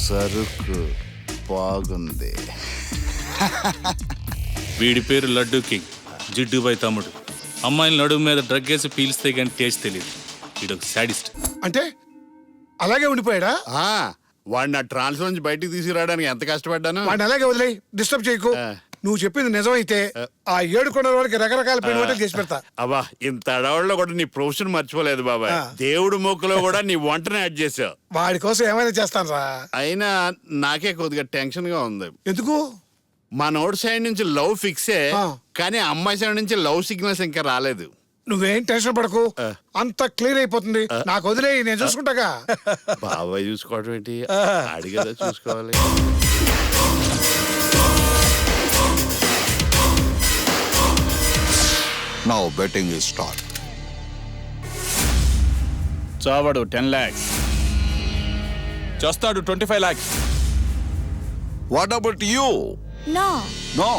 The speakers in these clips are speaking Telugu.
సరుకు బాగుంది. వీడి పేరు లడ్డూ కింగ్, జిడ్డుబాయ్ తమ్ముడు. అమ్మాయిల నడుము మీద డ్రగ్ వేసి పీల్స్తే కానీ టేస్ట్ తెలియదు. వీడొక సాడిస్ట్. అంటే అలాగే ఉండిపోయాడా? వాడిని నా ట్రాన్స్ నుంచి బయటికి తీసుకురావడానికి ఎంత కష్టపడ్డాను. వాడిని అలాగే వదిలేయి, డిస్టర్బ్ చేయకు. నువ్వు చెప్పింది నిజమైతే ఆ 7 కొండల వరకు రకరకాల పిండి వంటలు చేసి పెడతా. అబ్బా, ఇంత అడవుల్లో కూడా నీ ప్రొఫెషన్ మర్చిపోలేదు బాబాయ్. దేవుడు మొక్కులో కూడా నీ వంటని యాడ్ చేసావు. వాడి కోసం ఏమైనా చేస్తాను రా. అయినా నాకే కొద్దిగా టెన్షన్ గా ఉంది. ఎందుకు? మనోడి సైడ్ నుంచి లవ్ ఫిక్సే, కానీ అమ్మాయి సైడ్ నుంచి లవ్ సిగ్నల్స్ ఇంకా రాలేదు. నువ్వేం టెన్షన్ పడకు, అంత క్లియర్ అయిపోతుంది. నాకు వదిలేయి, నేను చూసుకుంటాగా. బాబాయ్ చూసుకోవడం ఏంటి, అడిగదా చూసుకోవాలి. Now betting is start. చావడు 10 lakhs. చేస్తాడు 25 lakhs. What about you? No. No.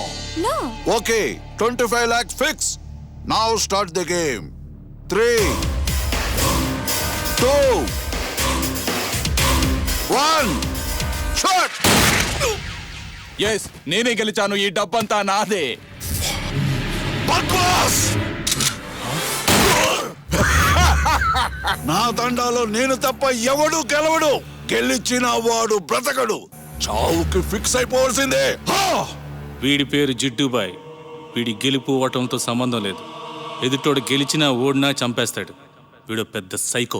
No. Okay, 25 lakhs fix. Now start the game. 3, 2, 1. Shot. Yes, నేనే గెలిచాను. ఈ డబ్బంతా నాదే. బక్వాస్! నా తండాలో నేను తప్ప ఎవడు గెలవడు. గెలిచిన వాడు బ్రతకడు. చావుకి ఫిక్స్ అయిపోవాల్సిందే. వీడి పేరు జిడ్డుబాయ్. వీడి గెలుపు ఓటంతో సంబంధం లేదు. ఎదుటోడు గెలిచినా ఓడినా చంపేస్తాడు. వీడు పెద్ద సైకో.